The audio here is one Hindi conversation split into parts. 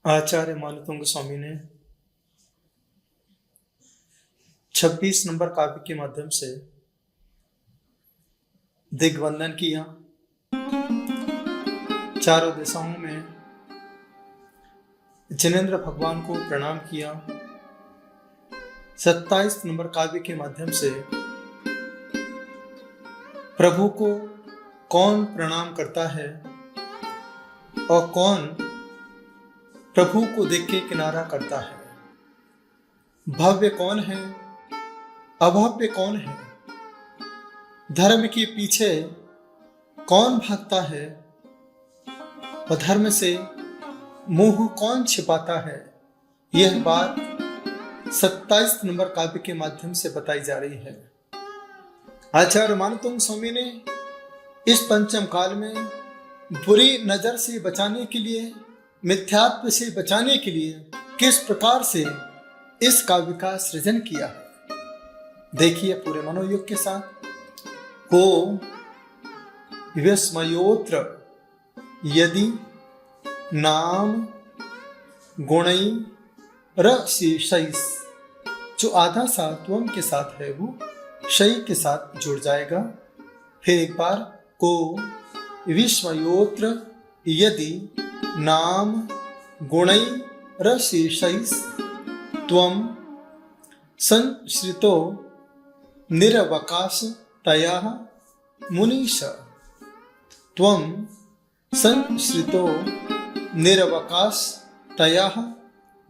आचार्य मानतुंग स्वामी ने 26 नंबर काव्य के माध्यम से दिग्वंदन किया। चारों दिशाओं में जिनेंद्र भगवान को प्रणाम किया। 27 नंबर काव्य के माध्यम से प्रभु को कौन प्रणाम करता है और कौन प्रभु को देख के किनारा करता है, भव्य कौन है, अभव्य कौन है, धर्म के पीछे कौन भागता है और धर्म से मुंह कौन छिपाता है, यह बात 27 नंबर काव्य के माध्यम से बताई जा रही है। आचार्य मानतुंग स्वामी ने इस पंचम काल में बुरी नजर से बचाने के लिए, मिथ्यात्व से बचाने के लिए किस प्रकार से इस काव्य का सृजन किया है, देखिए पूरे मनोयोग के साथ। को विस्मयोत्र यदि नाम गुणई रशीषैस, जो आधा सा त्वम के साथ है वो शय के साथ जुड़ जाएगा। फिर एक बार, को विस्मयोत्र यदि नाम गुणै रशेषैस् त्वं संश्रितो निरवकाश तया मुनीश, त्वं संश्रितो निरवकाश तया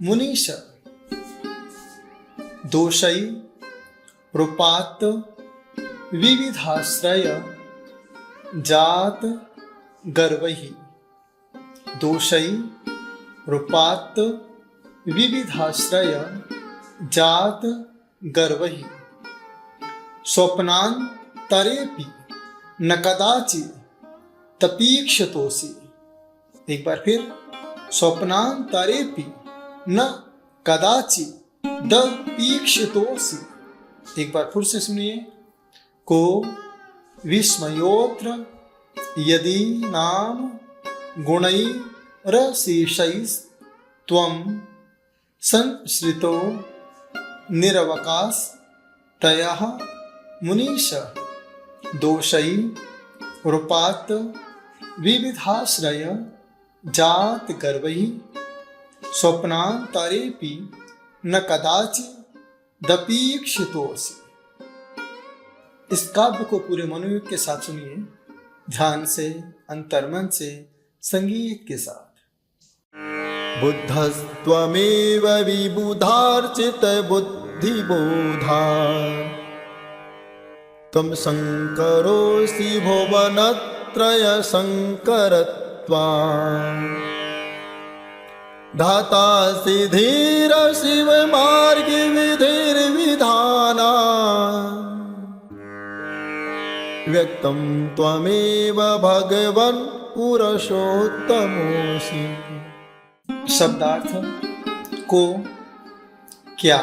मुनीश। दोषै रूपात् विविधाश्रय जात गर्वहि, दोषै रूपात् विविधाश्रय जात गर्वहि। स्वप्नान्तरेऽपि न कदाचित् तपीक्षतोसि, एक बार फिर, स्वप्नान्तरेऽपि न कदाचित् दपीक्षतोसि, एक बार फिर से सुनिए। को विस्मयोत्र यदि नाम गुणै रशेषैस् त्वं संश्रितो निरवकाश तया मुनीश, दोषै रूपात् विविधाश्रय जात गर्वै। स्वप्नान्तरेऽपि न कदाचित् दपीक्षितोऽसि। इस काव्य को पूरे मनोयोग के साथ सुनिए, ध्यान से, अंतर्मन से, संगीत के साथ। बुद्धस्त्वमेव विबुधार्चित बुद्धिबोधा, त्वं शङ्करोऽसि भुवनत्रय शङ्करत्वा, धातासि धीर शिव मार्ग विधिर्विधाना, व्यक्तं त्वमेव भगवन् पुरुषोत्तमोऽसि। शब्दार्थ। को क्या,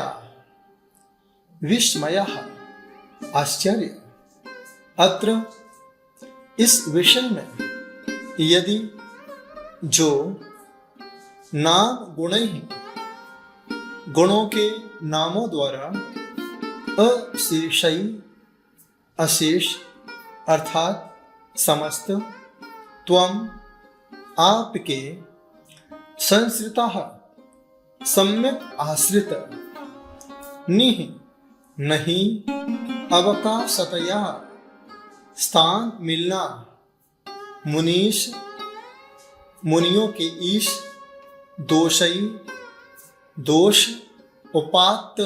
विस्मयः आश्चर्य, अत्र इस विषय में, यदि जो नाम गुणैः गुणों के नामों द्वारा अशेषै अशेष अर्थात समस्त, त्वं आपके, संश्रितः सम्यक आश्रित, निः नहीं, अवकाशतया स्थान मिलना, मुनीश मुनियों के ईश, दोषै दोष, उपात्त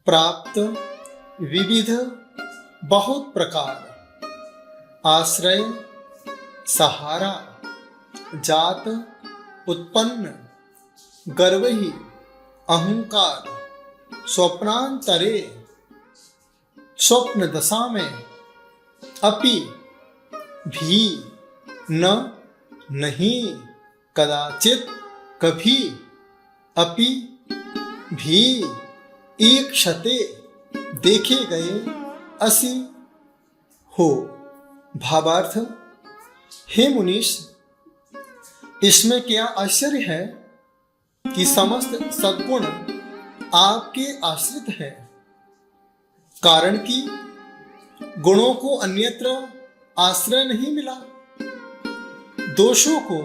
प्राप्त, विविध बहुत प्रकार, आश्रय सहारा, जात उत्पन्न, गर्वहि अहंकार, स्वप्नांतरे स्वप्न दशा में, अपि भी, न नहीं, कदाचित कभी, अपि भी, एक क्षते देखे गए, असि हो। भावार्थ। हे मुनीश, इसमें क्या आश्चर्य है कि समस्त सद्गुण आपके आश्रित हैं, कारण कि गुणों को अन्यत्र आश्रय नहीं मिला। दोषों को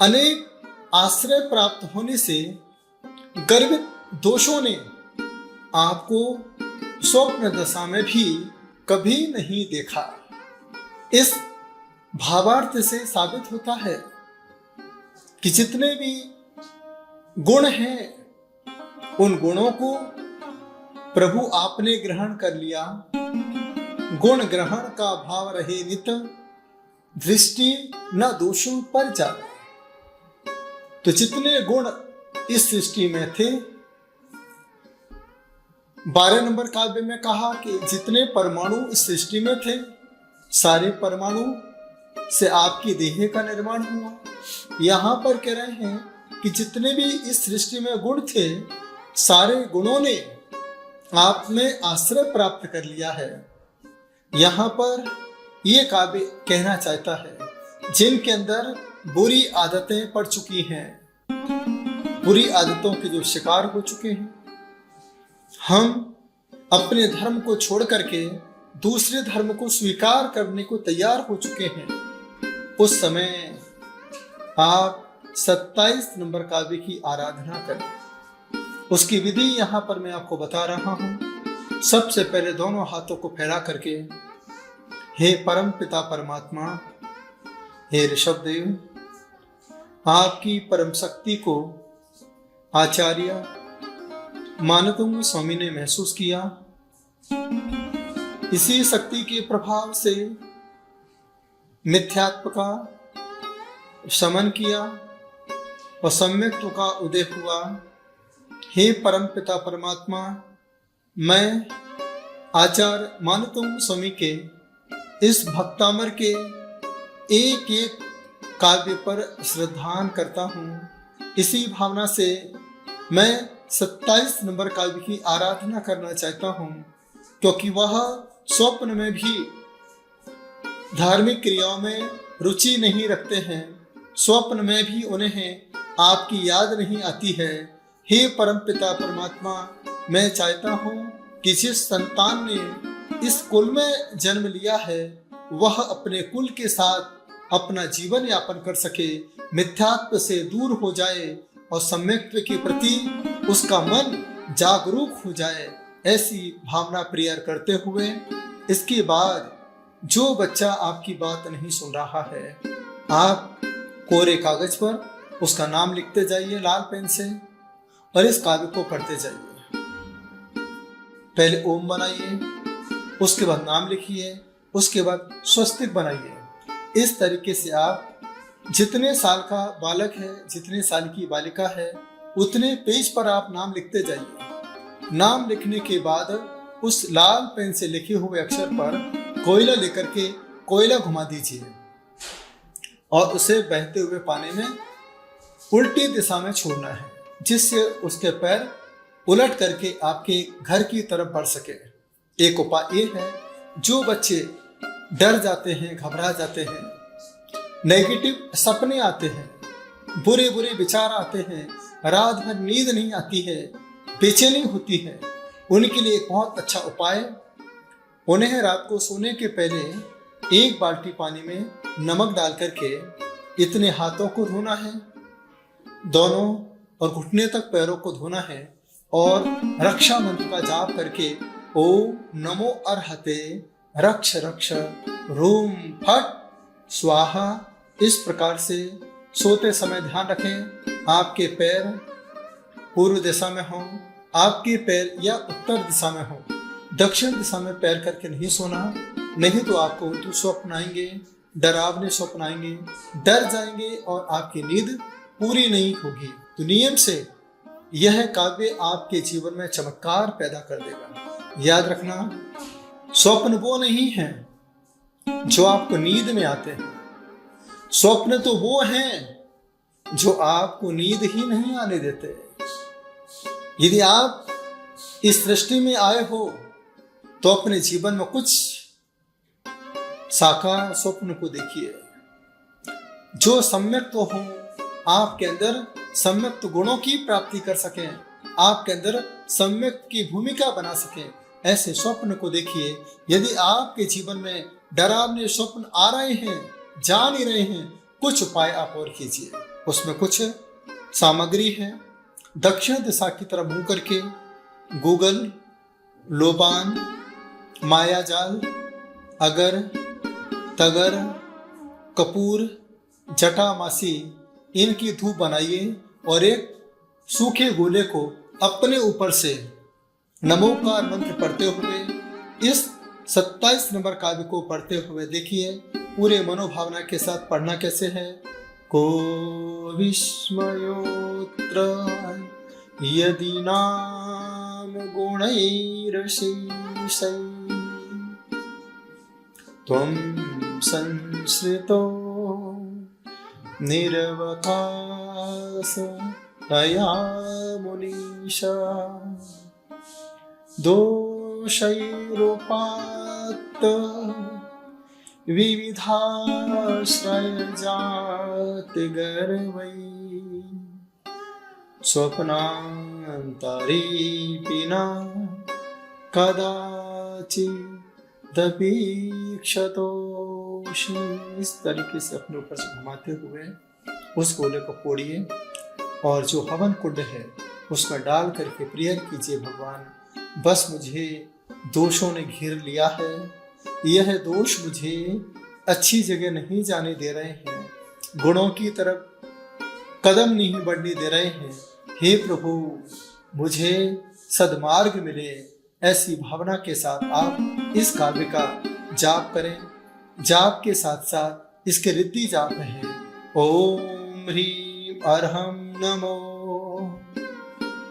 अनेक आश्रय प्राप्त होने से गर्वित दोषों ने आपको स्वप्न दशा में भी कभी नहीं देखा। इस भावार्थ से साबित होता है कि जितने भी गुण हैं उन गुणों को प्रभु आपने ग्रहण कर लिया। गुण ग्रहण का भाव रहे नित, दृष्टि न दोषों पर जाए। तो जितने गुण इस सृष्टि में थे, 12 नंबर काव्य में कहा कि जितने परमाणु इस सृष्टि में थे, सारे परमाणु से आपकी देह का निर्माण हुआ। यहां पर कह रहे हैं कि जितने भी इस सृष्टि में गुण थे, सारे गुणों ने आप में आश्रय प्राप्त कर लिया है। यहां पर यह काव्य कहना चाहता है जिनके अंदर बुरी आदतें पड़ चुकी हैं, बुरी आदतों के जो शिकार हो चुके हैं, हम अपने धर्म को छोड़ करके दूसरे धर्म को स्वीकार करने को तैयार हो चुके हैं, उस समय आप 27 नंबर काव्य की आराधना करें। उसकी विधि यहां पर मैं आपको बता रहा हूं। सबसे पहले दोनों हाथों को फैला करके, हे परम पिता परमात्मा, हे ऋषभदेव, आपकी परम शक्ति को आचार्य मानतुंग स्वामी ने महसूस किया। इसी शक्ति के प्रभाव से मिथ्यात्व का शमन किया और सम्यक्त्व का उदय हुआ। हे परम पिता परमात्मा, मैं आचार्य मानतुंग स्वामी के इस भक्तामर के एक एक काव्य पर श्रद्धान करता हूँ। इसी भावना से मैं 27 नंबर काव्य की आराधना करना चाहता हूँ, क्योंकि वह स्वप्न में भी धार्मिक क्रियाओं में रुचि नहीं रखते हैं, स्वप्न में भी उन्हें आपकी याद नहीं आती है। हे परम पिता परमात्मा, मैं चाहता हूँ कि जिस संतान ने इस कुल में जन्म लिया है, वह अपने कुल के साथ अपना जीवन यापन कर सके, मिथ्यात्व से दूर हो जाए और सम्यक्त्व के प्रति उसका मन जागरूक हो जाए, ऐसी भावना प्रेयर करते हुए, इसके बाद जो बच्चा आपकी बात नहीं सुन रहा है, आप कोरे कागज पर उसका नाम लिखते जाइए लाल पेन से और इस काव्य को पढ़ते जाइए। पहले ओम बनाइए, उसके बाद नाम लिखिए, उसके बाद स्वस्तिक बनाइए। इस तरीके से आप जितने साल का बालक है, जितने साल की बालिका है, उतने पेज पर आप नाम लिखते जाइए। नाम लिखने के बाद उस लाल पेन से लिखे हुए अक्षर पर कोयला लेकर के कोयला घुमा दीजिए और उसे बहते हुए पानी में उल्टी दिशा में छोड़ना है, जिससे उसके पैर उलट करके आपके घर की तरफ बढ़ सके। एक उपाय ये है, जो बच्चे डर जाते हैं, घबरा जाते हैं, नेगेटिव सपने आते हैं, बुरे बुरे विचार आते हैं, रात भर नींद नहीं आती है, बेचैनी होती है, उनके लिए एक बहुत अच्छा उपाय, उन्हें रात को सोने के पहले 1 बाल्टी पानी में नमक डाल करके इतने हाथों को धोना है, दोनों और घुटने तक पैरों को धोना है और रक्षा मंत्र का जाप करके ओम नमो अर्हते रक्ष रक्ष रूम फट स्वाहा, इस प्रकार से सोते समय ध्यान रखें आपके पैर पूर्व दिशा में हों, आपके पैर या उत्तर दिशा में हों। दक्षिण दिशा में पैर करके नहीं सोना, नहीं तो आपको उल्टे स्वप्न आएंगे, डरावने स्वप्न आएंगे, डर जाएंगे और आपकी नींद पूरी नहीं होगी। तो नियम से यह काव्य आपके जीवन में चमत्कार पैदा कर देगा। याद रखना, स्वप्न वो नहीं है जो आपको नींद में आते हैं, स्वप्न तो वो हैं जो आपको नींद ही नहीं आने देते। यदि आप इस सृष्टि में आए हो तो अपने जीवन में कुछ साकार स्वप्न को देखिए जो सम्यक तो हो, आपके अंदर सम्यक गुणों की प्राप्ति कर सकें, आपके अंदर सम्यक की भूमिका बना सकें, ऐसे स्वप्न को देखिए। यदि आपके जीवन में डरावने स्वप्न आ रहे हैं, जा नहीं रहे हैं, कुछ उपाय आप और कीजिए। उसमें कुछ सामग्री है। दक्षिण दिशा की तरफ मुंह करके गूगल, लोबान, मायाजाल, अगर, तगर, कपूर, जटामासी, इनकी धूप बनाइए और एक सूखे गोले को अपने ऊपर से नमोकार मंत्र पढ़ते हुए इस 27 नंबर काव्य को पढ़ते हुए देखिए। पूरे मनोभावना के साथ पढ़ना कैसे है। को विस्मयोत्र यदि नाम गुणैरशेषै त्वं संश्रितो निरवकाश तया मुनीशा दोषैरुपात्त विविधाश्रयजातिगर्वै स्वप्नान्तरीपिना कदाचिदपीक्षतोषि। इस तरीके से अपने ऊपर से घुमाते हुए उस गोले को फोड़िए और जो हवन कुंड है उसमें डाल करके प्रेयर कीजिए, भगवान बस मुझे दोषों ने घेर लिया है, यह दोष मुझे अच्छी जगह नहीं जाने दे रहे हैं, गुणों की तरफ कदम नहीं बढ़ने दे रहे हैं। हे प्रभु मुझे सद्मार्ग मिले, ऐसी भावना के साथ आप इस काव्य का जाप करें। जाप के साथ साथ इसके रिद्धि जाप है। ओम ह्रीं अर्हं नमो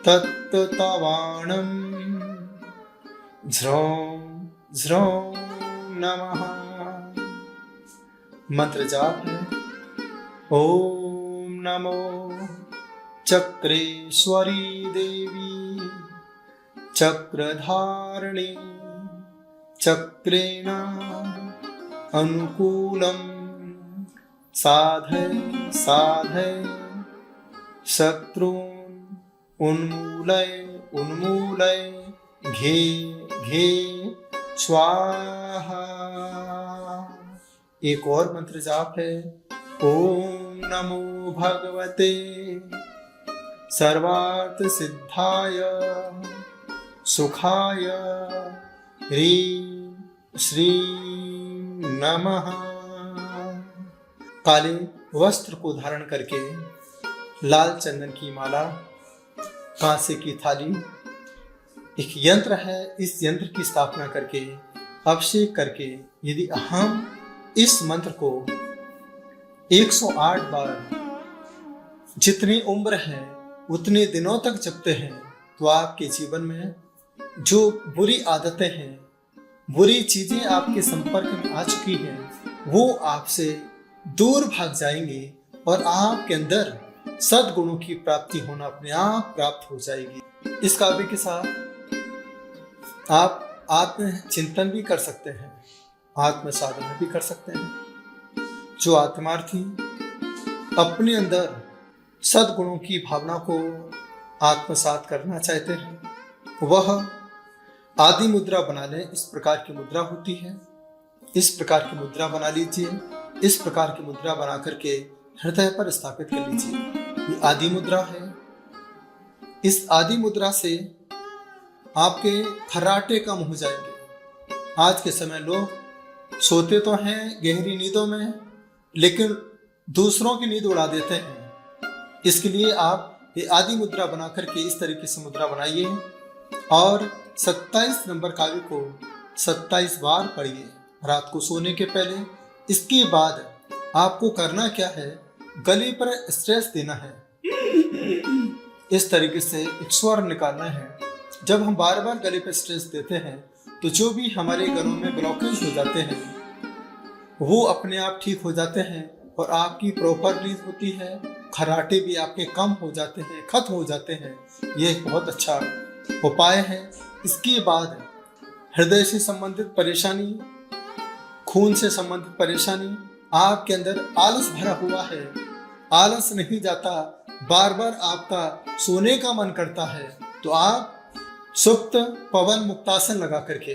तत्तवाणं झ्रौं झ्रौं नमः। मंत्र जाप है। ओम नमो चक्रेश्वरी देवी चक्रधारिणी चक्रेण अनुकूलं साधय साधय शत्रून् उन्मूलय उन्मूलय घे घे स्वाहा। एक और मंत्र जाप है। ओम नमो भगवते सर्वार्थ सिद्धाय सुखाय ह्रीं श्रीं नमः। काले वस्त्र को धारण करके लाल चंदन की माला, कांसे की थाली, एक यंत्र है, इस यंत्र की स्थापना करके अभिषेक करके यदि हम इस मंत्र को 108 बार जितनी उम्र है उतने दिनों तक जपते हैं तो आपके जीवन में जो बुरी आदतें हैं, बुरी चीजें आपके संपर्क में आ चुकी हैं, वो आपसे दूर भाग जाएंगी और आपके अंदर सद्गुणों की प्राप्ति होना अपने आप प्राप्त हो जाएगी। इस काव्य के साथ आप आत्म चिंतन भी कर सकते हैं, आत्म साधना भी कर सकते हैं। जो आत्मार्थी अपने अंदर सद्गुणों की भावना को आत्मसात करना चाहते हैं वह आदि मुद्रा बना लें। इस प्रकार की मुद्रा होती है, इस प्रकार की मुद्रा बना लीजिए। इस प्रकार की मुद्रा बना करके हृदय पर स्थापित कर लीजिए। ये आदि मुद्रा है। इस आदि मुद्रा से आपके खर्राटे कम हो जाएंगे। आज के समय लोग सोते तो हैं गहरी नींदों में, लेकिन दूसरों की नींद उड़ा देते हैं। इसके लिए आप ये आदि मुद्रा बना करके इस तरीके से मुद्रा बनाइए और 27 नंबर काव्य को 27 बार पढ़िए रात को सोने के पहले। इसके बाद आपको करना क्या है, गले पर स्ट्रेस देना है। इस तरीके से एक स्वर निकालना है। जब हम बार बार गले पर स्ट्रेस देते हैं तो जो भी हमारे गलों में ब्लॉकेज हो जाते हैं वो अपने आप ठीक हो जाते हैं और आपकी प्रॉपर नींद होती है। खर्राटे भी आपके कम हो जाते हैं, खत्म हो जाते हैं। ये एक बहुत अच्छा उपाय है। इसके बाद हृदय से संबंधित परेशानी, खून से संबंधित परेशानी, आपके अंदर आलस भरा हुआ है, आलस नहीं जाता, बार बार आपका सोने का मन करता है तो आप सुप्त पवन मुक्तासन लगा करके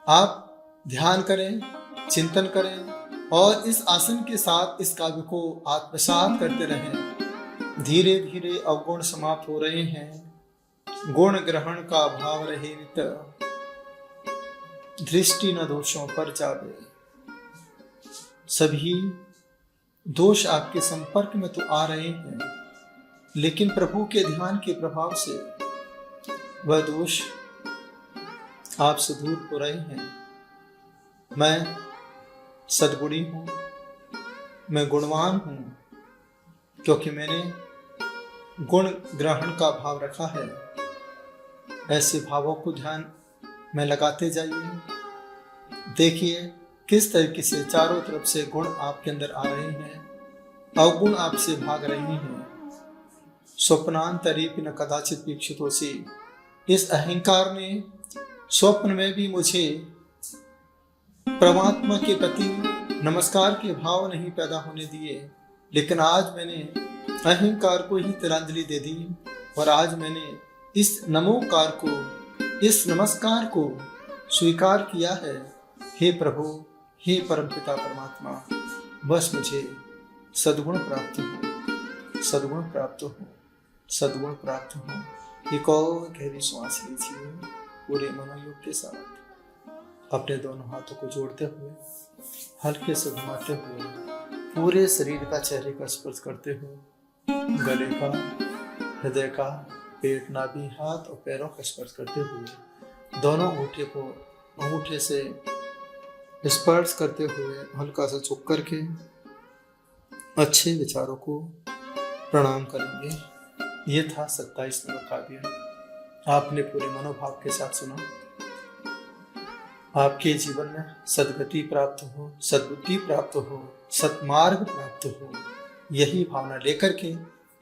आप ध्यान करें, चिंतन करें और इस आसन के साथ इस काव्य को आत्मसात करते रहें। धीरे धीरे अवगुण समाप्त हो रहे हैं, गुण ग्रहण का भाव रहित, दृष्टि न दोषों पर जावे। सभी दोष आपके संपर्क में तो आ रहे हैं, लेकिन प्रभु के ध्यान के प्रभाव से वह दोष आपसे दूर हो रहे हैं। मैं सद्गुणी हूं, मैं गुणवान हूं, क्योंकि मैंने गुण ग्रहण का भाव रखा है। ऐसे भावों को ध्यान में लगाते जाइए। देखिए किस तरीके से चारों तरफ से गुण आपके अंदर आ रहे हैं, अवगुण आपसे भाग रहे हैं। स्वप्नांतरेपि न कदाचित वीक्षितोऽसि, इस अहंकार ने स्वप्न में भी मुझे परमात्मा के प्रति नमस्कार के भाव नहीं पैदा होने दिए, लेकिन आज मैंने अहंकार को ही तिलांजलि दे दी और आज मैंने इस नमोकार को, इस नमस्कार को स्वीकार किया है। हे प्रभु, हे परमपिता परमात्मा, बस मुझे सद्गुण प्राप्त हो, सद्गुण प्राप्त हो, सद्गुण प्राप्त हो। एक और गहरी श्वास लीजिए पूरे मनोयोग के साथ। अपने दोनों हाथों को जोड़ते हुए, हल्के से घुमाते हुए, पूरे शरीर का, चेहरे का स्पर्श करते हुए, गले का, हृदय का, पेट, नाभि, हाथ और पैरों का स्पर्श करते हुए, दोनों अंगूठे को अंगूठे से स्पर्श करते हुए हल्का सा झुक करके अच्छे विचारों को प्रणाम करेंगे। ये था 27 नंबर काव्य। आपने पूरे मनोभाव के साथ सुना। आपके जीवन में सद्गति प्राप्त हो, सद्बुद्धि प्राप्त हो, सत्मार्ग प्राप्त हो, यही भावना लेकर के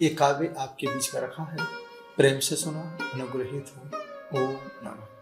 ये काव्य आपके बीच में रखा है। प्रेम से सुना, अनुग्रहित हो। ओम नमः।